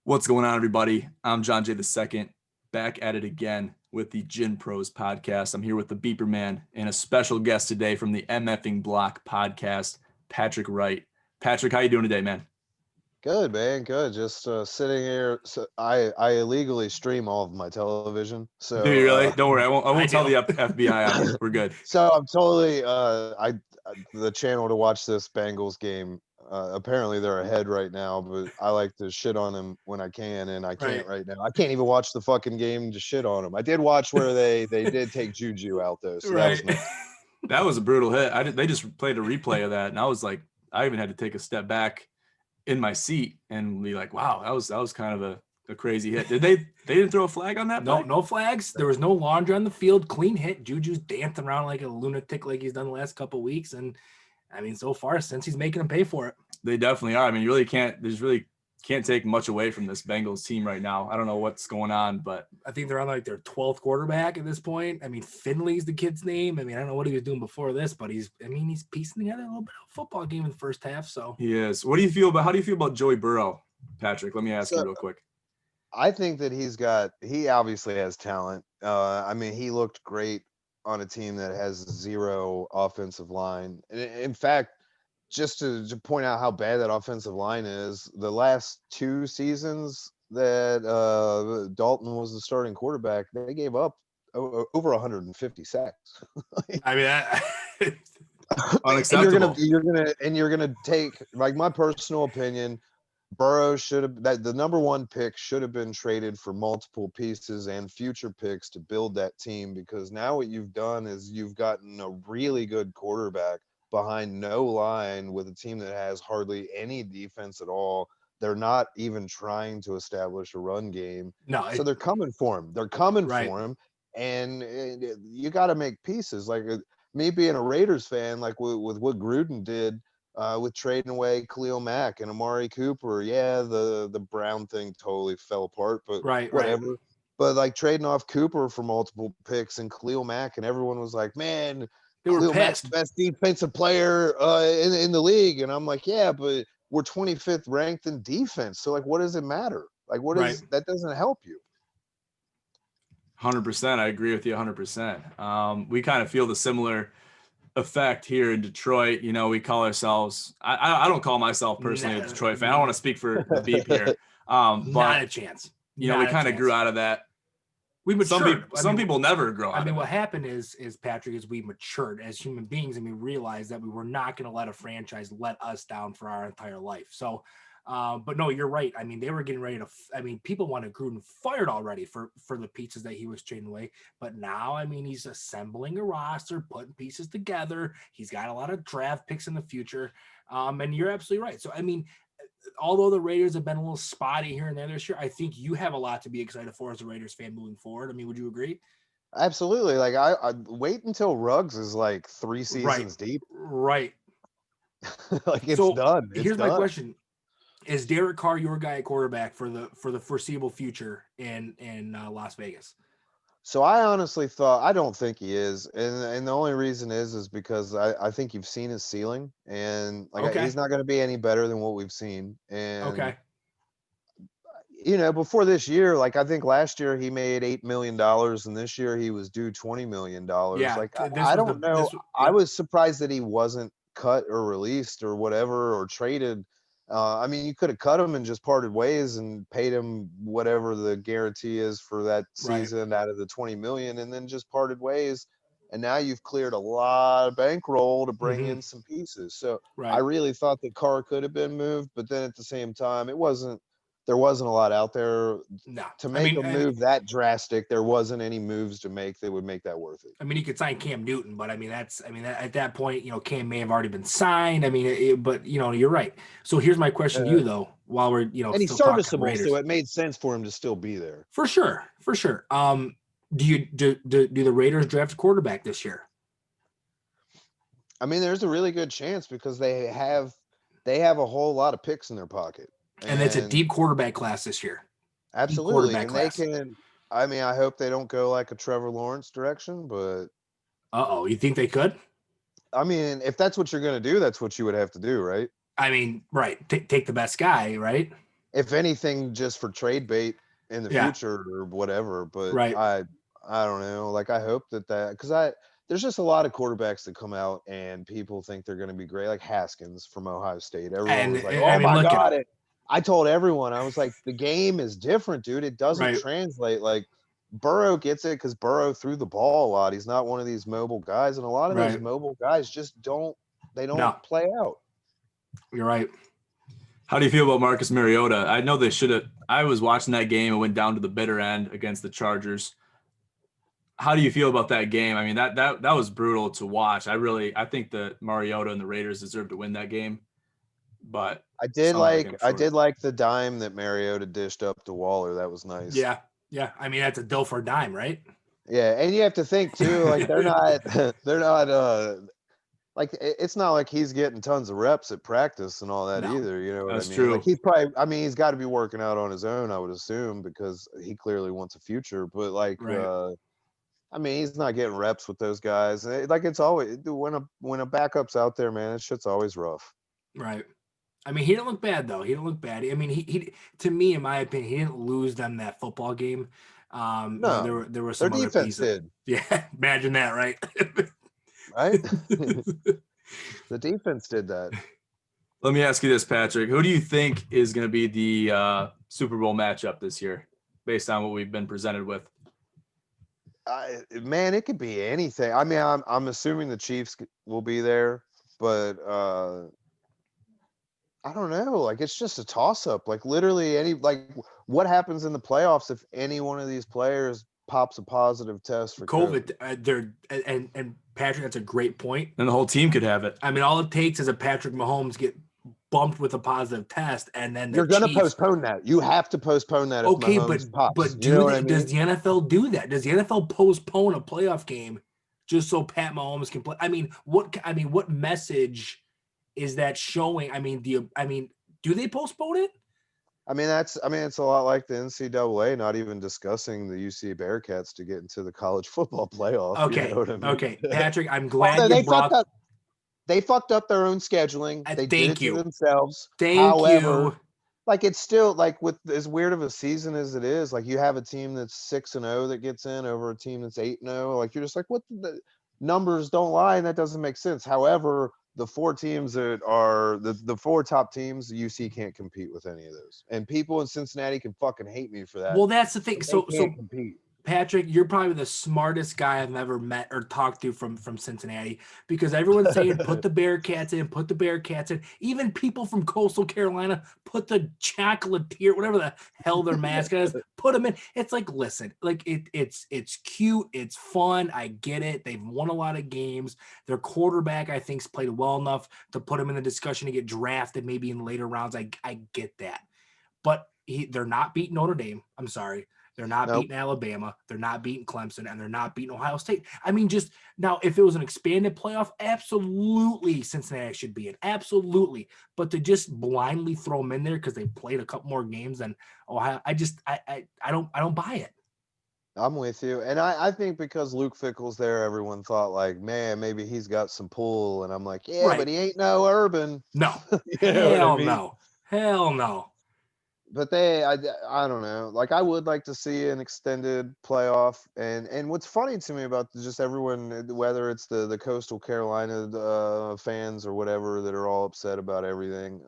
What's going on, everybody? I'm John Jay II, back at it again with the GINPROS podcast. I'm here with the Beeper Man and a special guest today from the MF'ing Block Podcast, Patrick Wright. Patrick, how you doing today, man? Good, man. Good. Just sitting here. So I illegally stream all of my television. Do you really? Don't worry, I I won't tell do. the FBI on you. We're good. so I'm totally the channel to watch this Bengals game. Apparently they're ahead right now, but I like to shit on them when I can, and I can't right now. I can't even watch the fucking game to shit on them. I did watch where they did take Juju out though, so that was nice. That was a brutal hit. They just played a replay of that, and I was like, I even had to take a step back in my seat and be like, wow, that was kind of a crazy hit. They didn't throw a flag on that play? No flags. There was no laundry on the field. Clean hit. Juju's dancing around like a lunatic like he's done the last couple of weeks. And I mean, so far, since he's making them pay for it. They definitely are. I mean, you really can't take much away from this Bengals team right now. I don't know what's going on, but I think they're on like their 12th quarterback at this point. I mean, Finley's the kid's name. I mean, I don't know what he was doing before this, but he's piecing together a little bit of a football game in the first half. So he is. How do you feel about Joey Burrow, Patrick? Let me ask you real quick. I think that he obviously has talent. I mean, he looked great on a team that has zero offensive line. In fact, just to point out how bad that offensive line is, the last two seasons that Dalton was the starting quarterback, they gave up over 150 sacks. I mean, unacceptable. You're gonna take, like, my personal opinion, Burrow the number one pick should have been traded for multiple pieces and future picks to build that team, because now what you've done is you've gotten a really good quarterback behind no line with a team that has hardly any defense at all. They're not even trying to establish a run game. So they're coming for him. For him. And you got to make pieces. Like me being a Raiders fan, like with what Gruden did, with trading away Khalil Mack and Amari Cooper. Yeah, the Brown thing totally fell apart, but whatever. Right. But like trading off Cooper for multiple picks and Khalil Mack, and everyone was like, man, Khalil Mack's the best defensive player in the league. And I'm like, yeah, but we're 25th ranked in defense. So like, what does it matter? Like, that doesn't help you. 100%. I agree with you 100%. We kind of feel the similar effect here in Detroit. You know, we call ourselves, I don't call myself personally a Detroit fan. I don't want to speak for the Beep here. But not a chance. You know, we kind of grew out of that. We matured. Some people never grow out of it. I mean, what happened is Patrick, is we matured as human beings, and we realized that we were not going to let a franchise let us down for our entire life. So, but no, you're right. I mean, they were getting ready to. People wanted Gruden fired already for the pieces that he was trading away. But now, I mean, he's assembling a roster, putting pieces together. He's got a lot of draft picks in the future. And you're absolutely right. So, I mean, although the Raiders have been a little spotty here and there this year, I think you have a lot to be excited for as a Raiders fan moving forward. I mean, would you agree? Absolutely. Like, I wait until Ruggs is like 3 seasons deep. Right. Like, it's done. Here's my question. Is Derek Carr your guy at quarterback for the foreseeable future in Las Vegas? So I honestly thought, I don't think he is. And the only reason is because I think you've seen his ceiling, and like he's not going to be any better than what we've seen. And you know, before this year, like I think last year he made $8 million, and this year he was due $20 million. Yeah, like I don't know. I was surprised that he wasn't cut or released or whatever, or traded. I mean, you could have cut him and just parted ways and paid him whatever the guarantee is for that season out of the 20 million, and then just parted ways. And now you've cleared a lot of bankroll to bring in some pieces. So I really thought that Carr could have been moved, but then at the same time, there wasn't a lot out there to make a move that drastic. There wasn't any moves to make that would make that worth it. I mean, you could sign Cam Newton, but at that point, you know, Cam may have already been signed. I mean, but you know, you're right. So here's my question to you though, while we're, you know, and he's serviceable, so it made sense for him to still be there. For sure. Do the Raiders draft a quarterback this year? I mean, there's a really good chance because they have a whole lot of picks in their pocket. And it's a deep quarterback class this year. Absolutely. And they can, I mean, I hope they don't go like a Trevor Lawrence direction, but. You think they could? I mean, if that's what you're going to do, that's what you would have to do, right? I mean, right. Take the best guy, right? if anything, just for trade bait in the future or whatever. But Right. I don't know. Like, I hope that because there's just a lot of quarterbacks that come out and people think they're going to be great, like Haskins from Ohio State. Everyone was like, "Oh my God!" I told everyone, I was like, "The game is different, dude. It doesn't translate." Like, Burrow gets it because Burrow threw the ball a lot. He's not one of these mobile guys, and a lot of those mobile guys just don't play out. You're right. How do you feel about Marcus Mariota? I know they should have. I was watching that game and went down to the bitter end against the Chargers. How do you feel about that game? I mean, that was brutal to watch. I think that Mariota and the Raiders deserved to win that game. But I did like the dime that Mariota dished up to Waller. That was nice. Yeah. I mean, that's a dough for a dime, right? Yeah, and you have to think too, like they're not like it's not like he's getting tons of reps at practice and all that either. You know what I mean? True. Like he's got to be working out on his own, I would assume, because he clearly wants a future. But like, I mean, he's not getting reps with those guys. Like, it's always when a backup's out there, man, shit's always rough. Right. I mean, he didn't look bad though. He didn't look bad. I mean, he to me, in my opinion, he didn't lose them that football game. No, there were some their other defense pieces. did. Yeah, imagine that, right? Right. The defense did that. Let me ask you this, Patrick. Who do you think is going to be the Super Bowl matchup this year, based on what we've been presented with? Man, it could be anything. I mean, I'm assuming the Chiefs will be there, but I don't know. Like, it's just a toss-up. Like, literally what happens in the playoffs if any one of these players pops a positive test for COVID? And Patrick, that's a great point. And the whole team could have it. I mean, all it takes is a Patrick Mahomes get bumped with a positive test, and then you're going to postpone that. You have to postpone that. Okay, but does the NFL do that? Does the NFL postpone a playoff game just so Pat Mahomes can play? I mean, what message is that showing? I mean, do they postpone it? I mean, it's a lot like the NCAA not even discussing the UC Bearcats to get into the college football playoff. Okay, you know what I mean? Okay, Patrick, I'm glad they fucked up their own scheduling. They did it to themselves. However, like, it's still, like, with as weird of a season as it is, like, you have a team that's 6-0 that gets in over a team that's 8-0. Like, you're just like, what? The numbers don't lie, and that doesn't make sense. However, the four teams that are the four top teams, UC can't compete with any of those. And people in Cincinnati can fucking hate me for that. Well, that's the thing. So compete. Patrick, you're probably the smartest guy I've ever met or talked to from Cincinnati, because everyone's saying put the Bearcats in. Even people from Coastal Carolina, put the Chocolatier, whatever the hell their mascot is, put them in. It's like, listen, like it's cute, it's fun. I get it. They've won a lot of games. Their quarterback, I think, played well enough to put him in the discussion to get drafted maybe in later rounds. I get that, but they're not beating Notre Dame. I'm sorry. They're not beating Alabama. They're not beating Clemson, and they're not beating Ohio State. I mean, just now, if it was an expanded playoff, absolutely Cincinnati should be in. Absolutely. But to just blindly throw them in there because they played a couple more games than Ohio, I don't buy it. I'm with you. And I think because Luke Fickell's there, everyone thought, like, man, maybe he's got some pull. And I'm like, yeah, but he ain't no Urban. No. Hell no. But I don't know. Like, I would like to see an extended playoff. And what's funny to me about just everyone, whether it's the Coastal Carolina fans or whatever that are all upset about everything,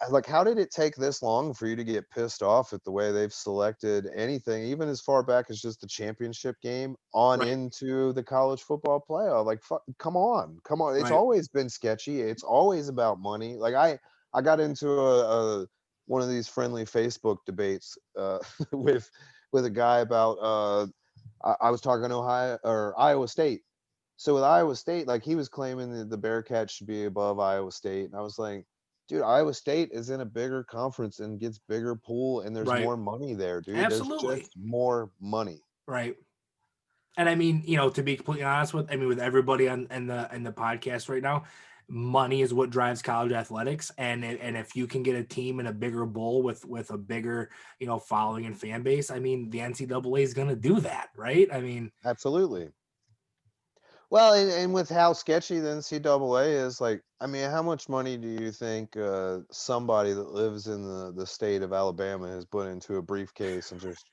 like, how did it take this long for you to get pissed off at the way they've selected anything, even as far back as just the championship game into the college football playoff? Like, come on. It's always been sketchy. It's always about money. Like, I got into one of these friendly Facebook debates with a guy about I was talking Iowa State. So with Iowa State, like, he was claiming that the Bearcats should be above Iowa State, and I was like, dude, Iowa State is in a bigger conference and gets bigger pool, and there's more money there, dude. Absolutely. There's just more money. Right. And I mean, to be completely honest with everybody in the podcast right now, money is what drives college athletics. And if you can get a team in a bigger bowl with a bigger, following and fan base, I mean, the NCAA is going to do that. Right. I mean, absolutely. Well, and with how sketchy the NCAA is, like, I mean, how much money do you think somebody that lives in the state of Alabama has put into a briefcase and just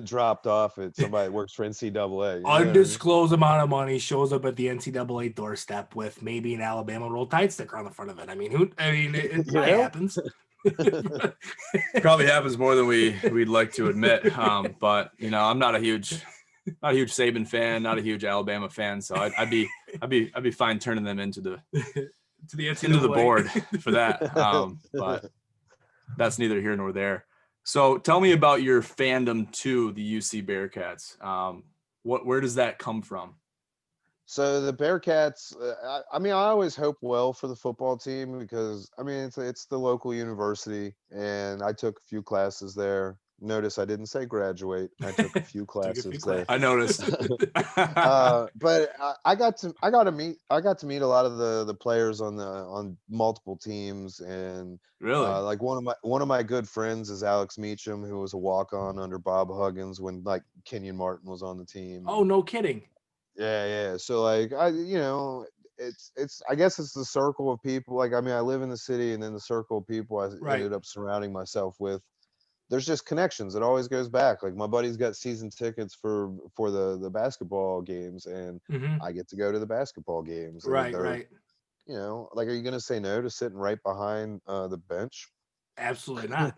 dropped off at somebody that works for NCAA? You know what I mean? Undisclosed amount of money shows up at the NCAA doorstep with maybe an Alabama Roll Tide sticker on the front of it. I mean, it You probably know? happens. Probably happens more than we'd like to admit. But I'm not a huge Saban fan, not a huge Alabama fan, so I'd be fine turning them into the board for that. But that's neither here nor there. So tell me about your fandom to the UC Bearcats. Where does that come from? So the Bearcats, I mean, I always hope well for the football team because, I mean, it's the local university, and I took a few classes there. Notice I didn't say graduate. I took a few classes there. I noticed. But I got to meet a lot of the players on multiple teams, and Really, like one of my good friends is Alex Meacham, who was a walk-on under Bob Huggins when like Kenyon Martin was on the team. Oh, no kidding. Yeah. So like it's I guess it's the circle of people. Like, I mean, I live in the city, and then the circle of people I ended up surrounding myself with. There's just connections. It always goes back. Like, my buddy's got season tickets for the basketball games, and I get to go to the basketball games. Right. Like, are you going to say no to sitting right behind the bench? Absolutely not.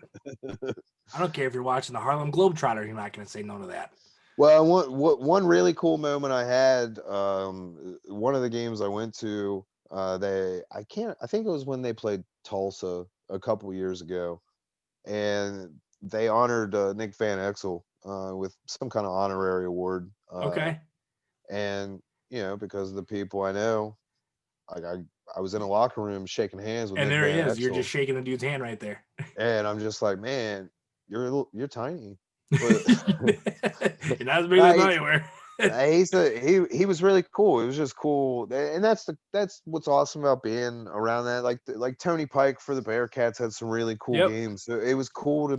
I don't care if you're watching the Harlem Globetrotters. You're not going to say no to that. Well, one really cool moment I had, one of the games I went to, I think it was when they played Tulsa a couple years ago, and they honored Nick Van Exel with some kind of honorary award. Okay. And because of the people I know, like I was in a locker room shaking hands with and Nick there Van he is. Exel, You're just shaking the dude's hand right there. and I'm just like, man, you're tiny. But you're not as big as I were. He was really cool. It was just cool, and that's what's awesome about being around that. Like Tony Pike for the Bearcats had some really cool games. So it's cool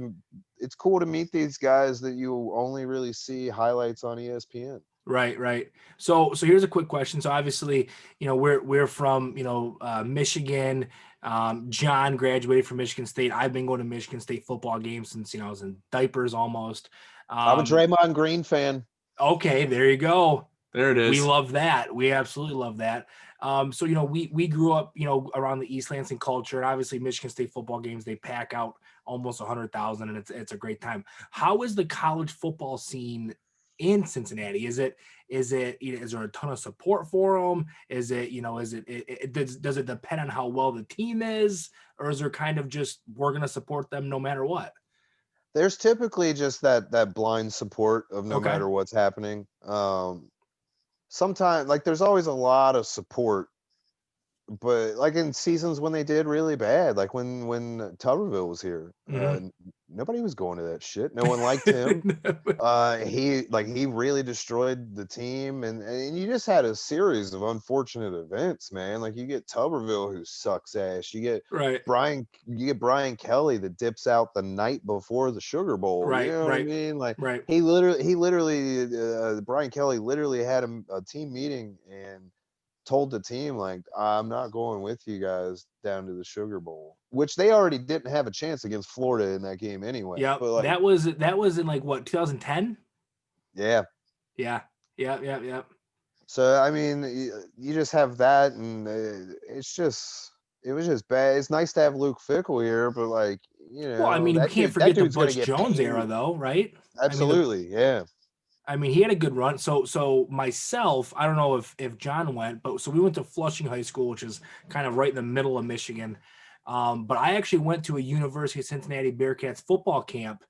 to meet these guys that you only really see highlights on ESPN. Right. So here's a quick question. So obviously, we're from Michigan. John graduated from Michigan State. I've been going to Michigan State football games since I was in diapers almost. I'm a Draymond Green fan. Okay, there you go. There it is. We love that. We absolutely love that. So we grew up around the East Lansing culture, and obviously Michigan State football games, they pack out almost 100,000, and it's a great time. How is the college football scene in Cincinnati? Is there a ton of support for them? Does it depend on how well the team is, or is there kind of just we're going to support them no matter what? There's typically just that blind support of no matter what's happening. Sometimes, like, there's always a lot of support, but like in seasons when they did really bad, like when Tuberville was here, nobody was going to that shit. No one liked him. He really destroyed the team, and you just had a series of unfortunate events, man. Like, you get Tuberville, who sucks ass. You get Brian Kelly that dips out the night before the Sugar Bowl. You know what I mean? Like, he literally Brian Kelly literally had a team meeting and told the team, like, I'm not going with you guys down to the Sugar Bowl, which they already didn't have a chance against Florida in that game anyway. Yeah, like, that was in like what, 2010? Yeah. So I mean, you just have that, and it was just bad. It's nice to have Luke Fickell here, but like, well, I mean, you can't forget the Butch Jones era, though, right? Absolutely, yeah. I mean, he had a good run. So myself, I don't know if John went, but so we went to Flushing High School, which is kind of right in the middle of Michigan. But I actually went to a University of Cincinnati Bearcats football camp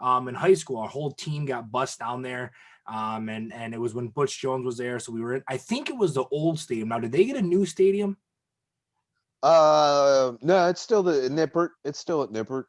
in high school. Our whole team got bused down there. And it was when Butch Jones was there. So we were I think it was the old stadium. Now, did they get a new stadium? No, it's still the Nippert. It's still at Nippert.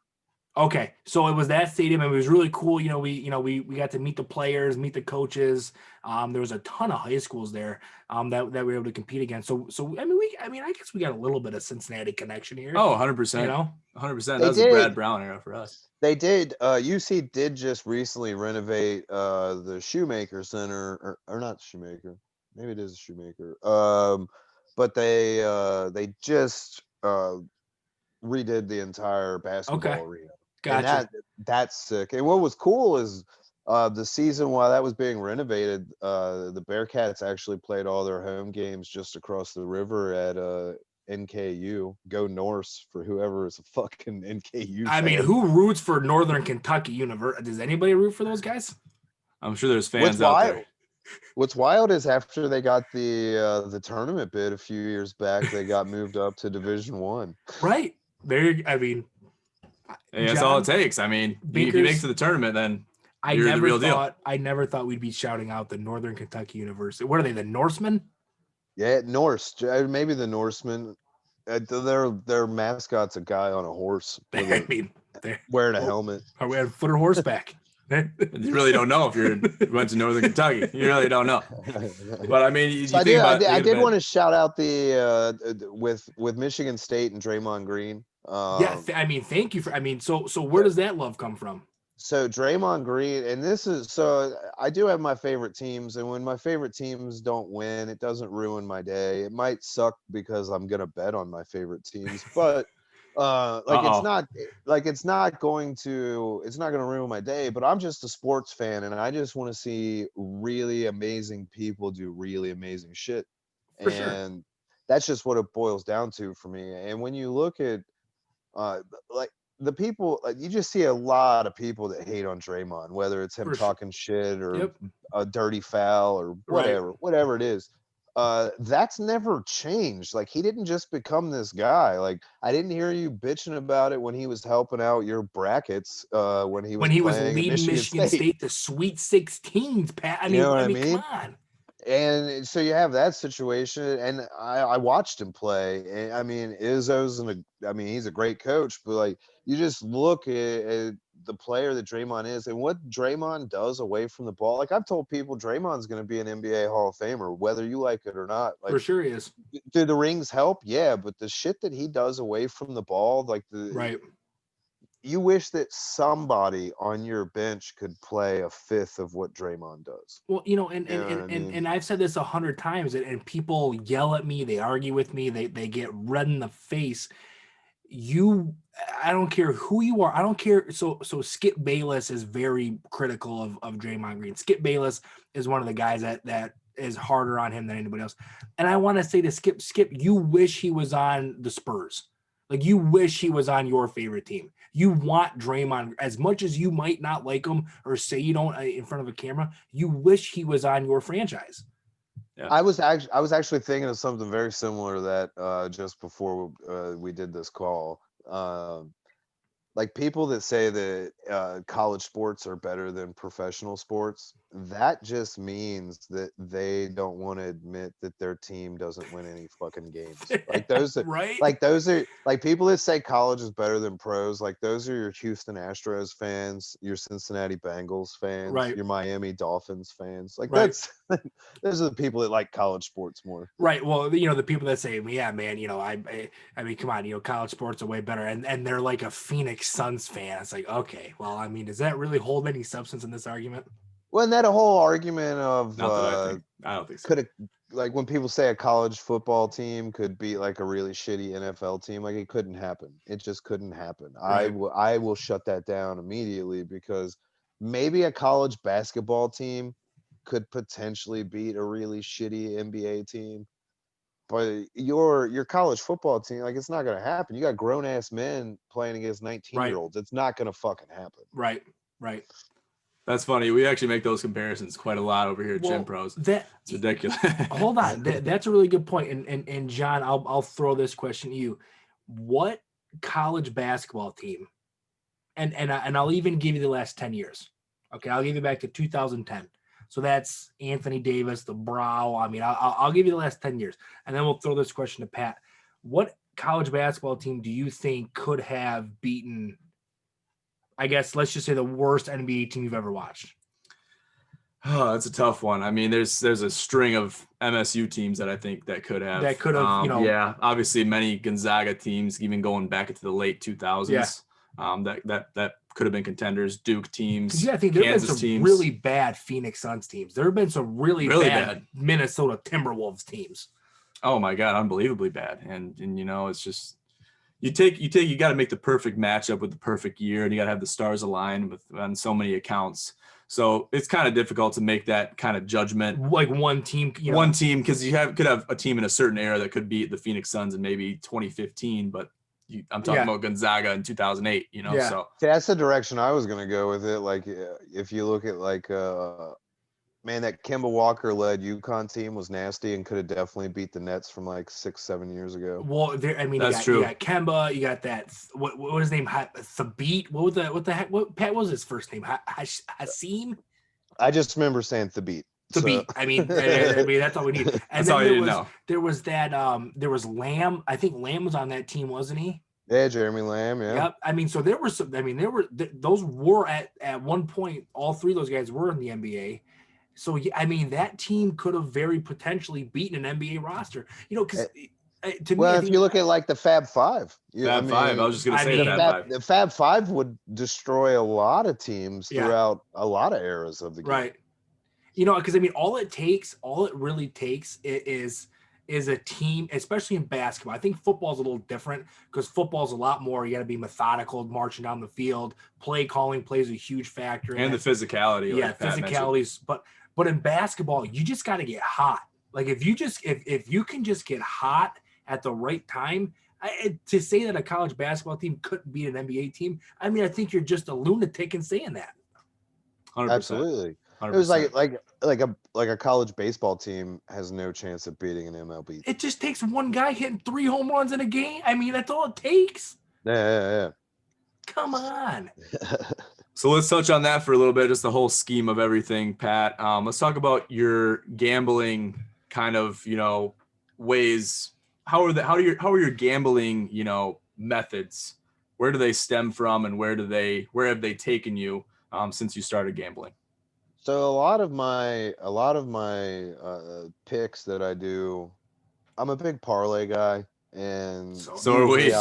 Okay, so it was that stadium, and it was really cool. We got to meet the players, meet the coaches. There was a ton of high schools there that we were able to compete against. So I guess we got a little bit of Cincinnati connection here. Oh, 100%. 100%. That was a Brad Brown era for us. They did. UC did just recently renovate the Shoemaker Center, or not Shoemaker. Maybe it is a Shoemaker. But they just redid the entire basketball arena. Gotcha. And that's sick. And what was cool is the season while that was being renovated, the Bearcats actually played all their home games just across the river at NKU. Go Norse for whoever is a fucking NKU I mean, fan. who roots for Northern Kentucky University? Does anybody root for those guys? I'm sure there's fans out there. What's wild is after they got the tournament bid a few years back, they got moved up to Division One. Right. I mean, hey, that's all it takes. I mean, if you make it to the tournament, then you're the real deal. I never thought we'd be shouting out the Northern Kentucky University. What are they, the Norsemen? Yeah, Norse. Maybe the Norsemen. Their mascot's a guy on a horse. I mean, they're wearing a helmet. Are we on foot or horseback? You really don't know if you went to Northern Kentucky. You really don't know. But I mean, I did want to shout out the with Michigan State and Draymond Green. I mean, thank you for. I mean, so where does that love come from? So Draymond Green, and this is so I do have my favorite teams, and when my favorite teams don't win, it doesn't ruin my day. It might suck because I'm gonna bet on my favorite teams, but it's not going to ruin my day. But I'm just a sports fan, and I just want to see really amazing people do really amazing shit, and that's just what it boils down to for me. And when you look at the people, you just see a lot of people that hate on Draymond, whether it's him talking shit or a dirty foul or whatever it is. That's never changed. Like, he didn't just become this guy. Like, I didn't hear you bitching about it when he was helping out your brackets. When he was leading Michigan State to Sweet 16s, Pat. I mean, come on. And so you have that situation, and I watched him play. And I mean, he's a great coach, but like, you just look at the player that Draymond is and what Draymond does away from the ball. Like, I've told people Draymond's going to be an NBA Hall of Famer, whether you like it or not. Like, for sure he is. Do the rings help? Yeah, but the shit that he does away from the ball, like you wish that somebody on your bench could play a fifth of what Draymond does. Well, and I've said this 100 times, and people yell at me, they argue with me, they get red in the face. I don't care who you are. I don't care. So Skip Bayless is very critical of Draymond Green. Skip Bayless is one of the guys that is harder on him than anybody else. And I want to say to Skip, you wish he was on the Spurs. Like, you wish he was on your favorite team. You want Draymond, as much as you might not like him or say you don't in front of a camera, you wish he was on your franchise. Yeah. I was actually thinking of something very similar to that just before we did this call. Like, people that say that college sports are better than professional sports, that just means that they don't want to admit that their team doesn't win any fucking games. Like, those are those are like people that say college is better than pros. Like, those are your Houston Astros fans, your Cincinnati Bengals fans, your Miami Dolphins fans. Like, those are the people that like college sports more. Right. Well, the people that say, yeah, man, I mean, come on, college sports are way better. And they're like a Phoenix Suns fan. It's like, okay, well, I mean, does that really hold any substance in this argument? Wasn't that a whole argument of I don't think so. Like, when people say a college football team could beat like a really shitty NFL team, like, it couldn't happen. It just couldn't happen. Right. I will shut that down immediately, because maybe a college basketball team could potentially beat a really shitty NBA team. But your college football team, like, it's not going to happen. You got grown ass men playing against 19-year-olds. It's not going to fucking happen. Right. That's funny. We actually make those comparisons quite a lot over here at GINPROS. It's ridiculous. Hold on. That's a really good point. And John, I'll throw this question to you. What college basketball team, and I'll even give you the last 10 years. Okay, I'll give you back to 2010. So that's Anthony Davis, the Brow. I mean, I'll give you the last 10 years. And then we'll throw this question to Pat. What college basketball team do you think could have beaten, I guess, let's just say, the worst NBA team you've ever watched? Oh, that's a tough one. I mean, there's a string of MSU teams that I think that could have. Yeah, obviously many Gonzaga teams, even going back into the late 2000s. Yeah. That could have been contenders, Duke teams, Yeah, I think there have been Kansas some teams. really bad Phoenix Suns teams. There have been some really bad Minnesota Timberwolves teams. Oh my God, unbelievably bad. And you know, it's just you got to make the perfect matchup with the perfect year, and you got to have the stars align on so many accounts. So it's kind of difficult to make that kind of judgment. Like one team, one team, because could have a team in a certain era that could beat the Phoenix Suns in maybe 2015, but I'm talking about Gonzaga in 2008. You know, so that's the direction I was going to go with it. Like if you look at man, that Kemba Walker led UConn team was nasty and could have definitely beat the Nets from like 6-7 years ago. Well, that's true. You got Kemba, you got that. What was his name? Thabit. What the heck? Pat was his first name? Hassim. I just remember saying Thabit. Thabit. So. I mean, that's all we need. And that's all you know. There was that. There was Lamb. I think Lamb was on that team, wasn't he? Yeah, Jeremy Lamb. Yeah. Yep. I mean, so there were some. I mean, those were at one point. All three of those guys were in the NBA. So, I mean, that team could have very potentially beaten an NBA roster, you know, because to me, if you look at like the Fab Five, Five, I was just going to say the Fab Five would destroy a lot of teams throughout a lot of eras of the game. Right. You know, because I mean, all it really takes is a team, especially in basketball. I think football's a little different because football's a lot more. You got to be methodical, marching down the field. Play calling plays a huge factor. And the physicality. Yeah, physicalities. But in basketball, you just got to get hot. Like if you can just get hot at the right time, to say that a college basketball team couldn't beat an NBA team, I mean, I think you're just a lunatic in saying that. 100%. Absolutely. 100%. It was like a college baseball team has no chance of beating an MLB. It just takes one guy hitting 3 home runs in a game. I mean, that's all it takes. Yeah. Come on. So let's touch on that for a little bit, just the whole scheme of everything, Pat. Let's talk about your gambling kind of, you know, ways. How are your gambling, you know, methods? Where do they stem from, and where have they taken you since you started gambling? So a lot of my picks that I do, I'm a big parlay guy, and so are we.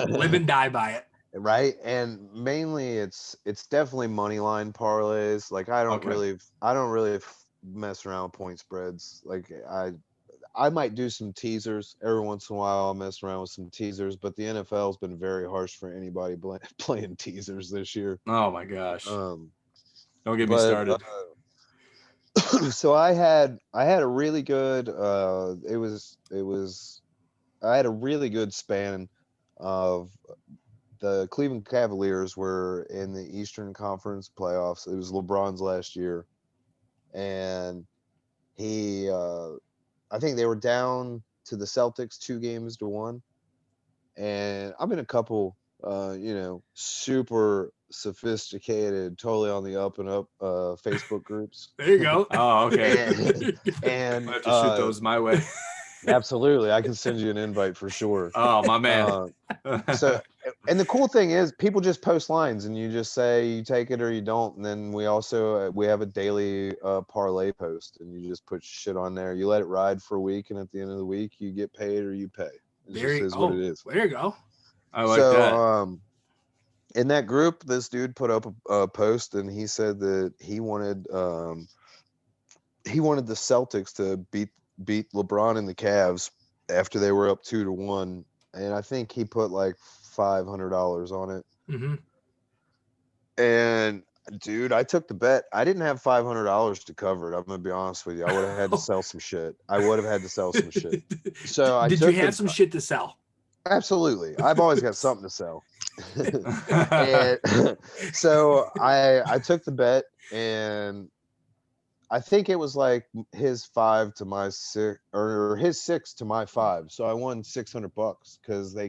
Live and die by it. Right. And mainly it's definitely money line parlays. Like I don't really mess around with point spreads. Like I might do some teasers every once in a while. I'll mess around with some teasers, but the NFL's been very harsh for anybody playing teasers this year. Oh my gosh. Don't get me started. So I had a really good I had a really good span of the Cleveland Cavaliers were in the Eastern Conference playoffs. It was LeBron's last year. And I think they were down to the Celtics 2-1. And I'm in a couple, super sophisticated, totally on the up and up Facebook groups. There you go. Oh, okay. And I have to shoot those my way. Absolutely. I can send you an invite for sure. Oh, my man. And the cool thing is people just post lines and you just say you take it or you don't. And then we have a daily parlay post, and you just put shit on there. You let it ride for a week, and at the end of the week you get paid or you pay. It just is what it is. There you go. I like that. In that group, this dude put up a post, and he said that he wanted the Celtics to beat LeBron and the Cavs after they were up 2-1, and I think he put like $500 on it. Mm-hmm. And dude, I took the bet. I didn't have $500 to cover it. I'm gonna be honest with you. I would have had to sell some shit. So did you have some shit to sell? Absolutely. I've always got something to sell. And so I took the bet, and I think it was like his 5 to my 6, or his 6 to my 5. So I won $600 because they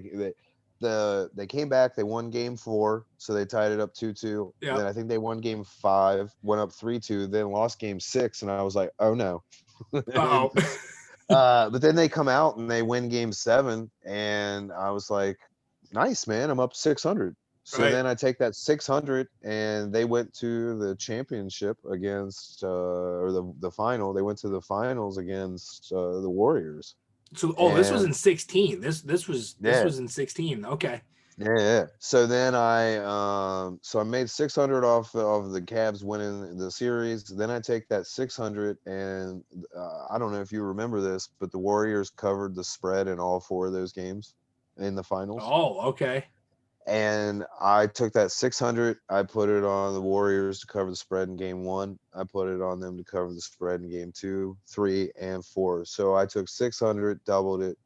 came back. They won game 4, so they tied it up 2-2. Yeah. Then I think they won game 5, went up 3-2, then lost game 6, and I was like, oh no. Uh-oh. But then they come out and they win game 7, and I was like, nice, man, I'm up 600. So then I take that 600, and they went to the championship against or the final. They went to the finals against the Warriors. So this was in 16. This was in 16. Okay. Yeah. So then I made 600 off of the Cavs winning the series. Then I take that 600 and I don't know if you remember this, but the Warriors covered the spread in all 4 of those games in the finals. Oh, okay. And I took that 600, I put it on the Warriors to cover the spread in game 1. I put it on them to cover the spread in game 2, 3, and 4. So I took 600, doubled it.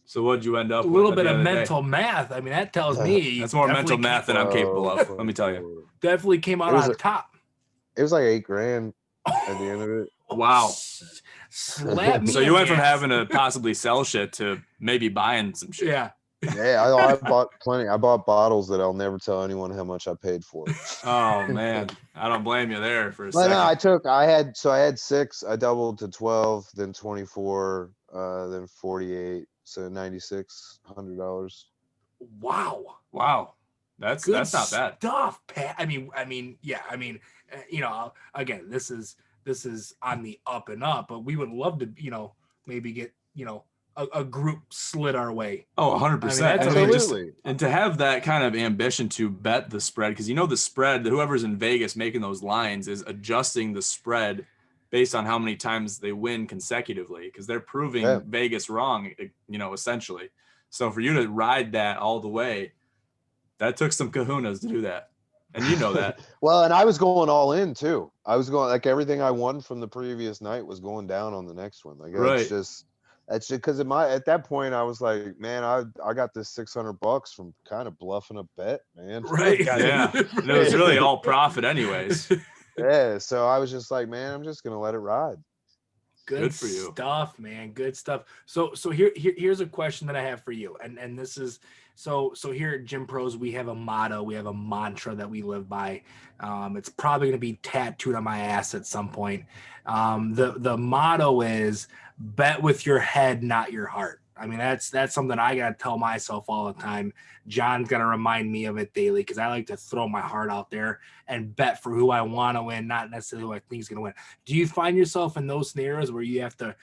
So what'd you end up A with? little at bit the of end the day? mental math. I mean, that tells me That's more mental definitely math than I'm capable of. Let me tell you. Definitely came out on top. It was like $8,000 at the end of it. Wow. Slap me. So you went from having to possibly sell shit to maybe buying some shit. Yeah. Yeah, I bought plenty. I bought bottles that I'll never tell anyone how much I paid for. Oh man, I don't blame you there for a But second. no, I had 6. I doubled to 12, then 24, then 48. So $9,600. Wow. That's not bad. Stuff, Pat. I mean, yeah. I mean, again, this is on the up and up, but we would love to, maybe get, a group slid our way. Oh, 100%. Absolutely. And to have that kind of ambition to bet the spread, because the spread, whoever's in Vegas making those lines is adjusting the spread based on how many times they win consecutively, because they're proving Vegas wrong, essentially. So for you to ride that all the way, that took some kahunas to do that. And you know that. Well, and I was going all in too. I was going, like, everything I won from the previous night was going down on the next one. Like, that's just because at that point I was like, man, I got this $600 from kind of bluffing a bet, man. Right. Yeah. And it was really all profit anyways. Yeah. So I was just like, man, I'm just gonna let it ride. Good for you. Stuff, man. Good stuff. So here's a question that I have for you. And this is so here at GINPROS, we have a motto, we have a mantra that we live by. It's probably going to be tattooed on my ass at some point. The motto is bet with your head, not your heart. I mean, that's something I got to tell myself all the time. John's going to remind me of it daily because I like to throw my heart out there and bet for who I want to win, not necessarily who I think is going to win. Do you find yourself in those scenarios where you have to,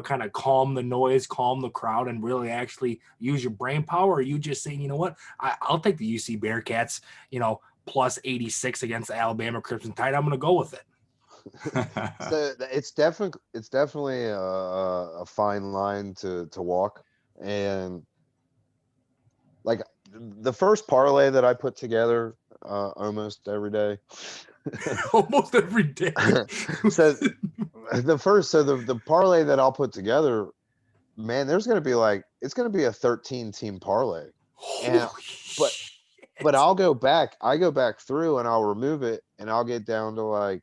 kind of calm the noise, calm the crowd, and really actually use your brain power? Or are you just saying, you know what, I'll take the UC Bearcats, plus 86 against the Alabama Crimson Tide. I'm going to go with it. So it's definitely a fine line to walk. And like the first parlay that I put together almost every day. Almost every day. So the parlay that I'll put together, man, it's going to be a 13 team parlay. And but I go back through and I'll remove it and I'll get down to like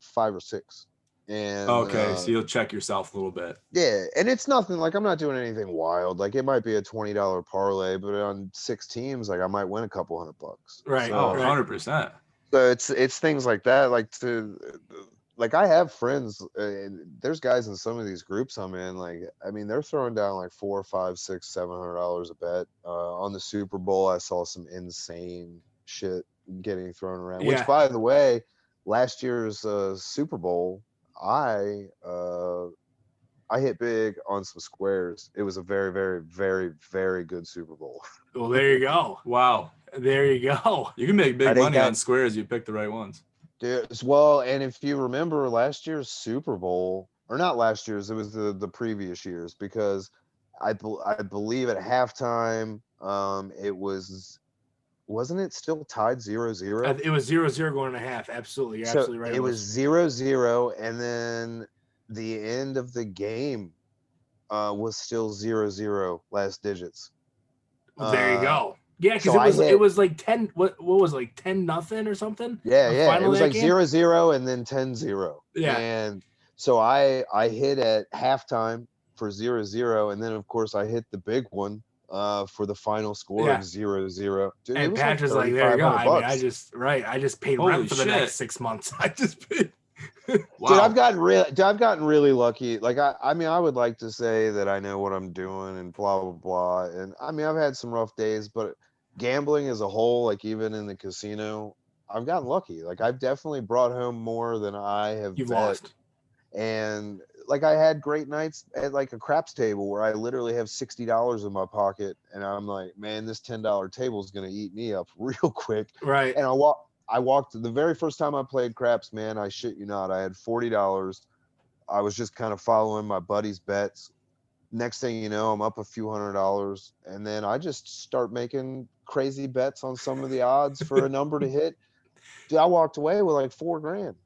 5 or 6. And okay, so you'll check yourself a little bit. Yeah, and it's nothing like I'm not doing anything wild. Like it might be a $20 parlay, but on 6 teams, like I might win a couple $100. Right. So, 100%. So it's things like that. Like I have friends. There's guys in some of these groups I'm in. Like I mean, they're throwing down like $400, $500, $600, $700 a bet. On the Super Bowl, I saw some insane shit getting thrown around. Yeah. Which, by the way, last year's Super Bowl, I hit big on some squares. It was a very, very, very, very good Super Bowl. Well, there you go. Wow. There you go. You can make big money on squares. You pick the right ones. Dude, well, and if you remember last year's Super Bowl, or not last year's, it was the previous years, because I believe at halftime, wasn't it still tied 0-0? It was 0-0 going to half. Absolutely. You're absolutely right. It was 0-0, and then the end of the game was still 0-0 last digits. Well, there you go. Yeah, because it was like 10. What was it, like 10-0 or something? Yeah. It was like 0-0 and then 10-0. Yeah. And so I hit at halftime for 0-0, and then of course I hit the big one for the final score of 0-0. Dude, and Patch is like, there you go. I mean, I just paid rent for the next 6 months. I just paid. Wow. Dude, I've gotten really lucky. Like I mean, I would like to say that I know what I'm doing and blah blah blah. And I mean, I've had some rough days, but gambling as a whole, like even in the casino, I've gotten lucky. Like I've definitely brought home more than I have You've bet. lost. And like I had great nights at like a craps table where I literally have $60 in my pocket, and I'm like, man, this $10 table is gonna eat me up real quick. Right. And I walked the very first time I played craps, man. I shit you not, I had $40. I was just kind of following my buddy's bets. Next thing you know, I'm up a few $100s, and then I just start making crazy bets on some of the odds for a number to hit. Dude, I walked away with like $4,000.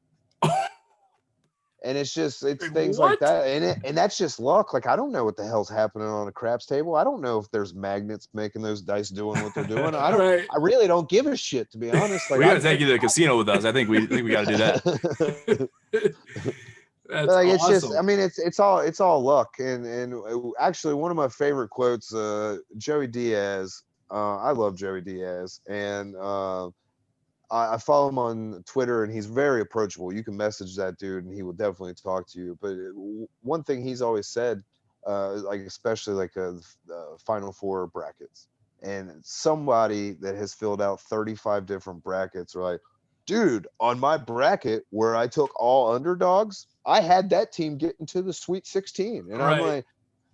And it's things like What? that, and that's just luck. Like I don't know what the hell's happening on a craps table. I don't know if there's magnets making those dice doing what they're doing. I don't. Right. I really don't give a shit, to be honest. Like We gotta take you to the casino with us. I think we gotta do that. That's like it's awesome. just, I mean, it's all luck. And actually, one of my favorite quotes, Joey Diaz. I love Joey Diaz, and I follow him on Twitter, and he's very approachable. You can message that dude, and he will definitely talk to you. But one thing he's always said, like especially like the Final Four brackets, and somebody that has filled out 35 different brackets are like, dude, on my bracket where I took all underdogs, I had that team get into the Sweet 16, and I'm like,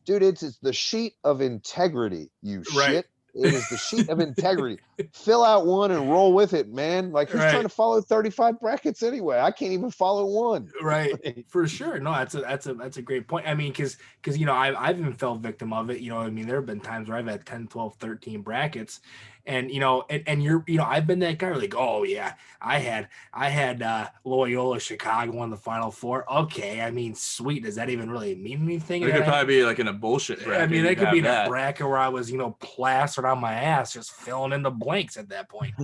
dude, it's the sheet of integrity, you shit. It is the sheet of integrity. Fill out one and roll with it, man. Like who's trying to follow 35 brackets anyway? I can't even follow one. Right. For sure. No, that's a great point. I mean, because you know, I've even fell victim of it. You know, I mean, there have been times where I've had 10, 12, 13 brackets. And you know, and you're, you know, I've been that guy where like, oh yeah, I had Loyola Chicago in the Final Four. Okay, I mean, sweet. Does that even really mean anything? It could probably be like in a bullshit bracket. I mean, it could be in a bracket where I was, you know, plastered on my ass, just filling in the blanks at that point.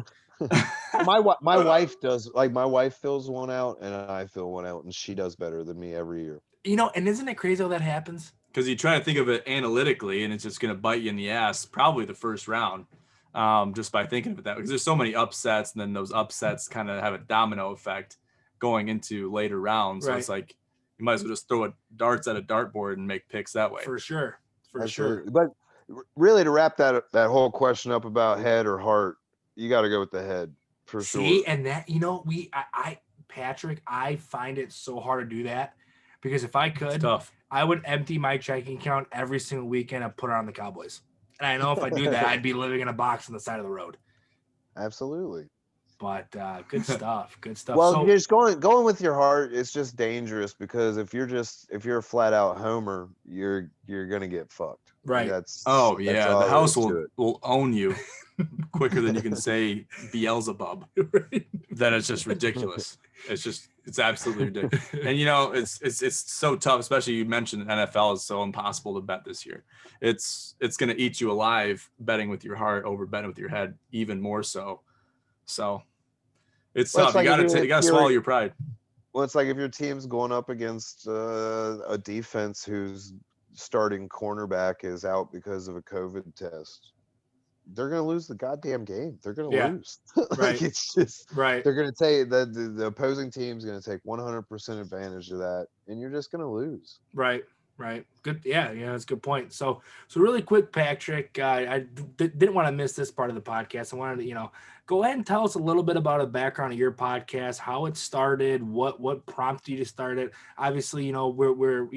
my wife does, like my wife fills one out and I fill one out, and she does better than me every year. You know, and isn't it crazy how that happens? Because you try to think of it analytically, and it's just going to bite you in the ass probably the first round. Just by thinking of it that way, because there's so many upsets, and then those upsets kind of have a domino effect going into later rounds. So it's like you might as well just throw darts at a dartboard and make picks that way. For sure. But really, to wrap that whole question up about head or heart, you got to go with the head for sure. See, and that, you know, Patrick, I find it so hard to do that, because if I could, I would empty my checking account every single weekend and put it on the Cowboys. And I know if I do that, I'd be living in a box on the side of the road. Absolutely. But good stuff. Good stuff. Well, so, just going with your heart, it's just dangerous, because if you're a flat out homer, you're gonna get fucked. Right. That's the house will own you quicker than you can say Beelzebub. Then it's just ridiculous. It's absolutely ridiculous. And you know, it's so tough, especially you mentioned NFL is so impossible to bet this year. It's gonna eat you alive betting with your heart over betting with your head, even more so. So it's tough. You gotta swallow your pride. Well, it's like if your team's going up against a defense whose starting cornerback is out because of a COVID test, they're going to lose the goddamn game. They're going to lose. Like it's just they're going to take the opposing team's going to take 100% advantage of that, and you're just going to lose. Right. Good. Yeah, that's a good point. So really quick, Patrick, I didn't want to miss this part of the podcast. I wanted to, go ahead and tell us a little bit about the background of your podcast, how it started, what prompted you to start it. Obviously, we're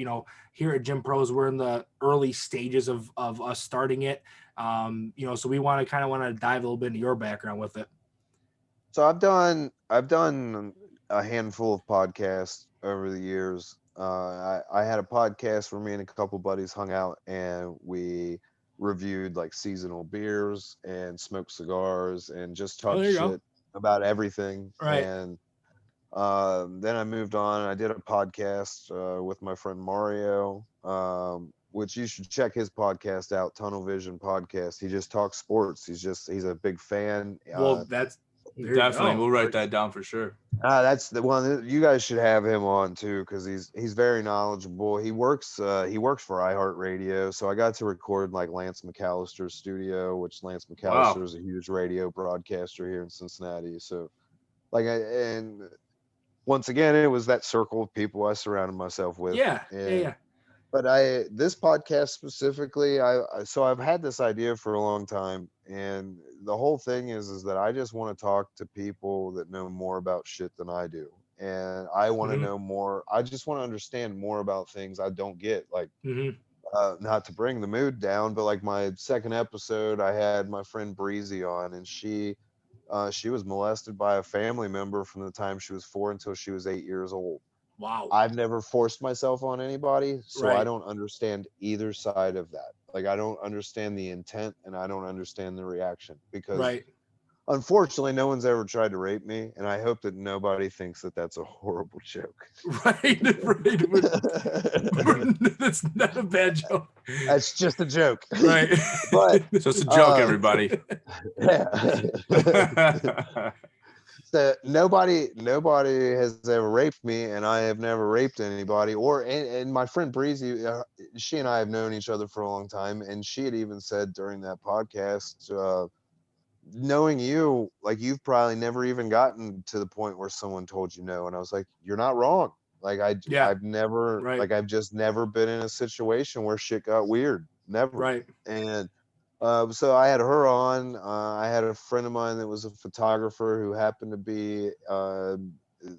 here at GINPROS, we're in the early stages of us starting it. So we want to dive a little bit into your background with it. So I've done a handful of podcasts over the years. I had a podcast where me and a couple buddies hung out, and we reviewed like seasonal beers and smoked cigars and just talked shit about everything. Right. And then I moved on and I did a podcast with my friend Mario, which you should check his podcast out, Tunnel Vision Podcast. He just talks sports. He's a big fan. Well, that's definitely, we'll write that down for sure. That's the one you guys should have him on too, because he's very knowledgeable. He works for iHeartRadio, so I got to record like Lance McAllister's studio, which Lance McAllister is a huge radio broadcaster here in Cincinnati. So and once again, it was that circle of people I surrounded myself with. Yeah. But this podcast specifically, so I've had this idea for a long time, and the whole thing is that I just want to talk to people that know more about shit than I do. and I want to Mhm. know more. I just want to understand more about things I don't get. Like, Mhm. not to bring the mood down, but like my second episode, I had my friend Breezy on, and she was molested by a family member from the time she was 4 until she was 8 years old. Wow. I've never forced myself on anybody, so I Right. don't understand either side of that. Like, I don't understand the intent, and I don't understand the reaction, because Right. unfortunately no one's ever tried to rape me, and I hope that nobody thinks that that's a horrible joke. Right. Right. That's not a bad joke. That's just a joke. Right. But So it's a joke, everybody. yeah. So nobody has ever raped me, and I have never raped anybody. And my friend Breezy, she and I have known each other for a long time, and she had even said during that podcast, knowing you, like, you've probably never even gotten to the point where someone told you no. And I was like, you're not wrong. Like, Yeah. Right. I've just never been in a situation where shit got weird. Never. Right. And so I had her on. I had a friend of mine that was a photographer who happened to be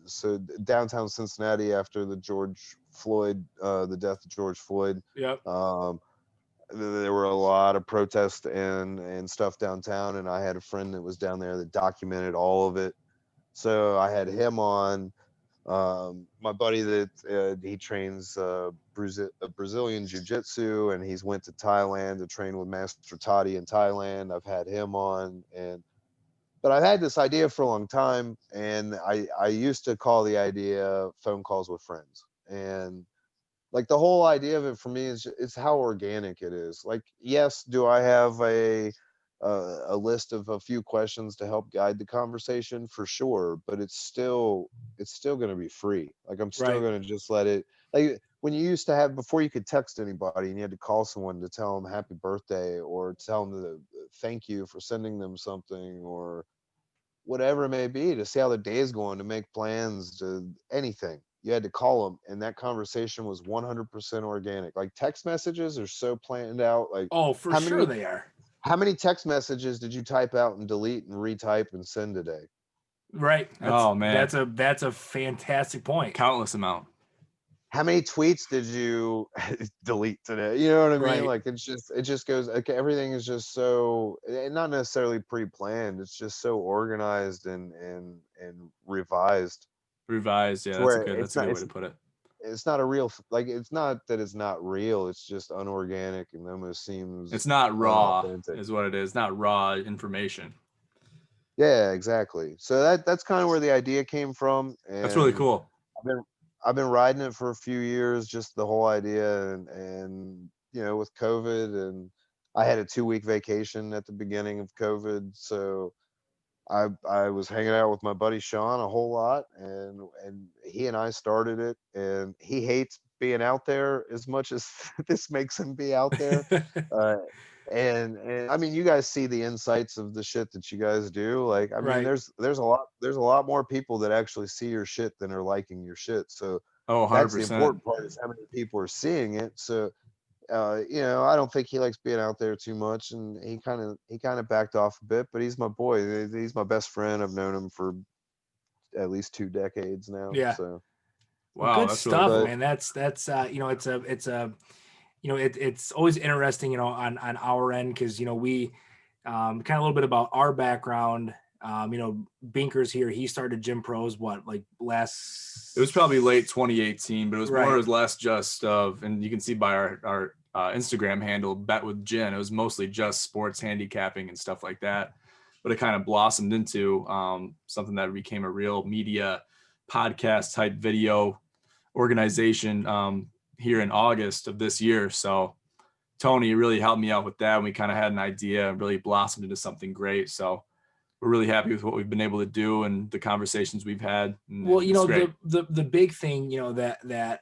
so downtown Cincinnati after the the death of George Floyd. Yep. There were a lot of protests and stuff downtown, and I had a friend that was down there that documented all of it. So I had him on. My buddy that he trains Brazilian jiu-jitsu, and he's went to Thailand to train with Master Toddy in Thailand. I've had him on, but I've had this idea for a long time, and I used to call the idea phone calls with friends. And like, the whole idea of it for me is how organic it is. Like, yes, do I have a list of a few questions to help guide the conversation? For sure, but it's still going to be free. Like, I'm still Right. going to just let it, like, when you used to have, before you could text anybody and you had to call someone to tell them happy birthday, or tell them to thank you for sending them something, or whatever it may be, to see how the day is going, to make plans, to anything. You had to call them, and that conversation was 100% organic. Like, text messages are so planned out. Like, Oh, for how sure many they are. how many text messages did you type out and delete and retype and send today? Right. Oh, man. That's a fantastic point. Countless amount. How many tweets did you delete today? You know what I mean? Right. Like, it just goes, okay, everything is just so, not necessarily pre-planned. It's just so organized and revised, Revised. Yeah, to that's a where good way to put it. it's not a real, like, it's not that it's not real, it's just unorganic and almost seems It's not raw, unauthentic. is what it is. Not raw information. Yeah, exactly. So that's kind of where the idea came from, That's really and cool. I've been riding it for a few years, just the whole idea. And with COVID, and I had a 2-week vacation at the beginning of COVID, so I was hanging out with my buddy Sean a whole lot, and he and I started it, and he hates being out there as much as this makes him be out there. Uh, and I mean, you guys see the insights of the shit that you guys do. Like, I mean, Right. there's a lot more people that actually see your shit than are liking your shit. So Oh, that's the 100%. important part, is how many people are seeing it. So I don't think he likes being out there too much, and he kind of backed off a bit. But he's my boy. He's my best friend. I've known him for at least 2 decades now. Yeah. So, Well, Wow, good that's really stuff, cool. man. That's it's always interesting, on our end, because we kind of a little bit about our background. Binkers here, he started GINPROS like last. It was probably late 2018, but it was more or Right. less just and you can see by our Instagram handle, Bet with Gin. It was mostly just sports handicapping and stuff like that. But it kind of blossomed into something that became a real media podcast type video organization here in August of this year. So Tony really helped me out with that. And we kind of had an idea and really blossomed into something great. So we're really happy with what we've been able to do and the conversations we've had. Well, it's great. the big thing, that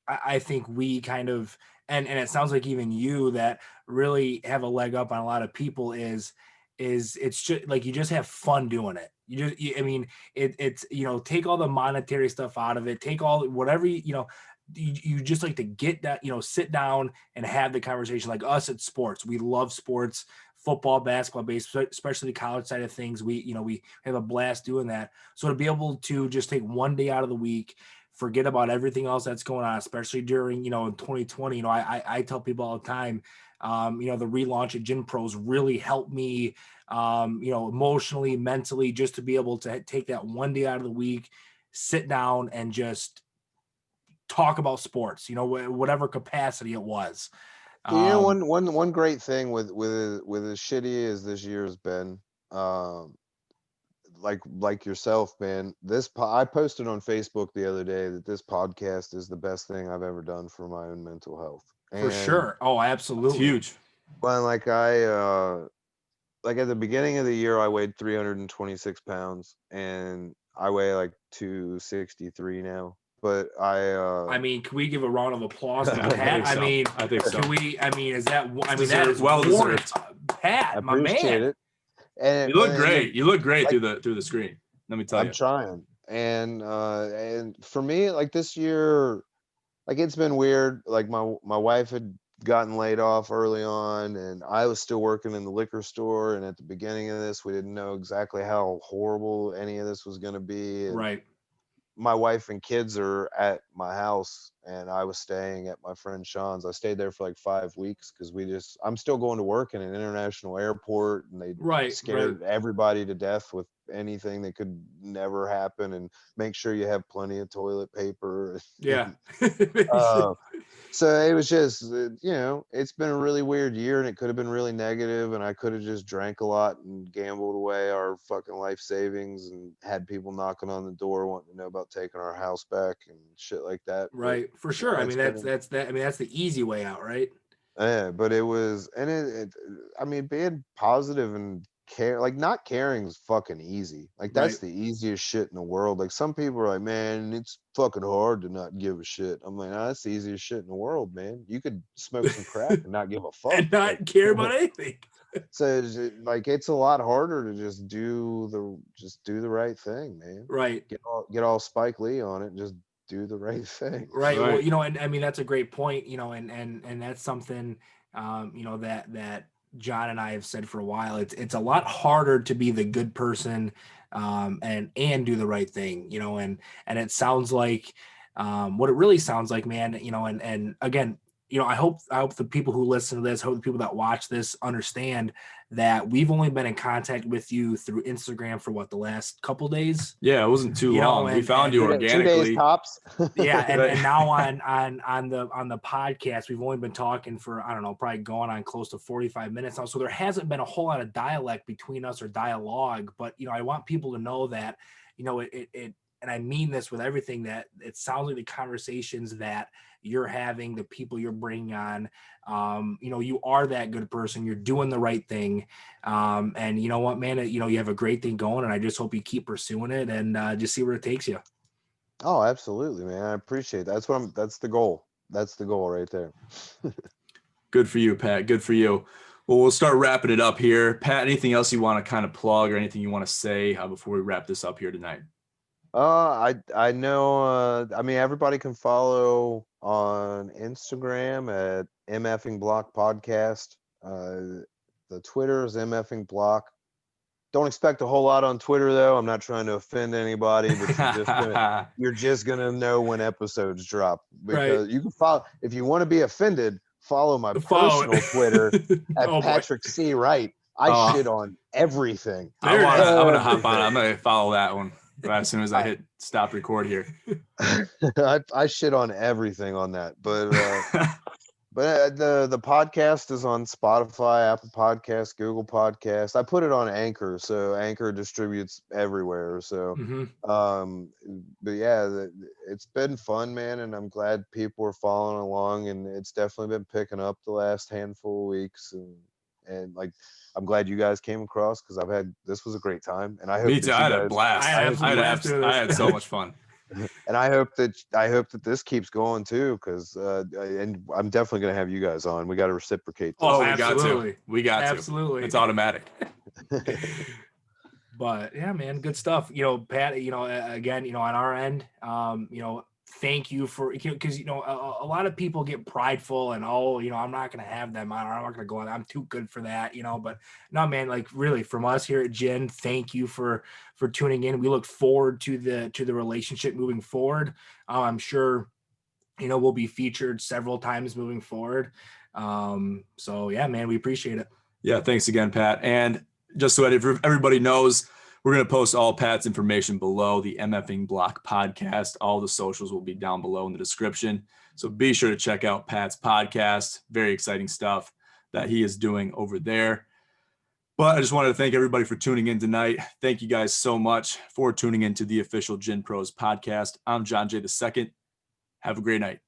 I think we kind of, and it sounds like even you, that really have a leg up on a lot of people, is it's just like, you just have fun doing it. I mean, it's take all the monetary stuff out of it, take all whatever, you just like to get that, sit down and have the conversation. Like us at sports, we love sports, football, basketball, baseball, especially the college side of things. We have a blast doing that. So to be able to just take one day out of the week, forget about everything else that's going on, especially during, in 2020, I tell people all the time, the relaunch of GINPROS really helped me, emotionally, mentally, just to be able to take that one day out of the week, sit down and just talk about sports, whatever capacity it was. One great thing with as shitty as this year has been, like yourself, man, I posted on Facebook the other day that this podcast is the best thing I've ever done for my own mental health. For sure. Oh, absolutely. It's huge. Well, like at the beginning of the year, I weighed 326 pounds, and I weigh like 263 now. But I mean, can we give a round of applause to Pat? I think so. That is well deserved. Pat, my man. It. And you look great. You look great through the screen. Let me tell you. I'm trying. And for me, like this year, like it's been weird. Like my wife had gotten laid off early on, and I was still working in the liquor store. And at the beginning of this, we didn't know exactly how horrible any of this was going to be. And right. My wife and kids are at my house, and I was staying at my friend Sean's. I stayed there for like 5 weeks because I'm still going to work in an international airport, and they scared everybody to death with anything that could never happen, and make sure you have plenty of toilet paper. Yeah. So it was just, it's been a really weird year, and it could have been really negative, and I could have just drank a lot and gambled away our fucking life savings and had people knocking on the door wanting to know about taking our house back and shit like that. Right. But, for sure. That's the easy way out, right? Yeah, but it was, and being positive and care, like not caring is fucking easy. Like that's the easiest shit in the world. Like some people are like, man, it's fucking hard to not give a shit. I'm like, nah, that's the easiest shit in the world, man. You could smoke some crack and not give a fuck and not care about anything. So it's a lot harder to just do the right thing, man. Right. Get all Spike Lee on it and just do the right thing. Right. Well, and that's a great point, and that's something, that John and I have said for a while. It's a lot harder to be the good person, and do the right thing, and it sounds like, what it really sounds like, man, and again, I hope the people who listen to this, hope the people that watch this understand that we've only been in contact with you through Instagram for the last couple days. Yeah, it wasn't too long. We found you organically. 2 days tops. Yeah, and now on the podcast, we've only been talking for, I don't know, probably going on close to 45 minutes now. So there hasn't been a whole lot of dialect between us or dialogue. But I want people to know that, it and I mean this with everything, that it sounds like the conversations that you're having, the people you're bringing on, you are that good person. You're doing the right thing. And you know what, man, you have a great thing going, and I just hope you keep pursuing it and just see where it takes you. Oh, absolutely, man. I appreciate that. That's the goal. That's the goal right there. Good for you, Pat. Good for you. Well, we'll start wrapping it up here. Pat, anything else you want to kind of plug or anything you want to say before we wrap this up here tonight? I know, everybody can follow on Instagram at MF'ing Block Podcast. The Twitter is MF'ing Block. Don't expect a whole lot on Twitter, though. I'm not trying to offend anybody, but you're just gonna know when episodes drop, because you can follow. If you want to be offended, follow my personal Twitter at Patrick C. Wright. I shit on everything. I'm gonna hop on. I'm gonna follow that one as soon as I hit stop record here. I shit on everything on that, but the podcast is on Spotify, Apple Podcasts, Google Podcasts. I put it on Anchor, so Anchor distributes everywhere. So, but yeah, it's been fun, man, and I'm glad people are following along, and it's definitely been picking up the last handful of weeks, and like, I'm glad you guys came across, because this was a great time, and I hope. Me too. I had a blast. I had so much fun. And I hope that this keeps going too, because and I'm definitely gonna have you guys on. We got to reciprocate this. Oh, we got to. Absolutely. It's automatic. But yeah, man, good stuff. Pat, again, on our end, thank you for, because, a lot of people get prideful and, I'm not going to have them on, or I'm not going to go on. I'm too good for that, but no, man, like really from us here at Gin, thank you for tuning in. We look forward to the relationship moving forward. I'm sure, we'll be featured several times moving forward. So yeah, man, we appreciate it. Yeah. Thanks again, Pat. And just so everybody knows, we're going to post all Pat's information below, the MF'ing Block Podcast. All the socials will be down below in the description. So be sure to check out Pat's podcast. Very exciting stuff that he is doing over there. But I just wanted to thank everybody for tuning in tonight. Thank you guys so much for tuning into the official GINPROS podcast. I'm John J. II. Have a great night.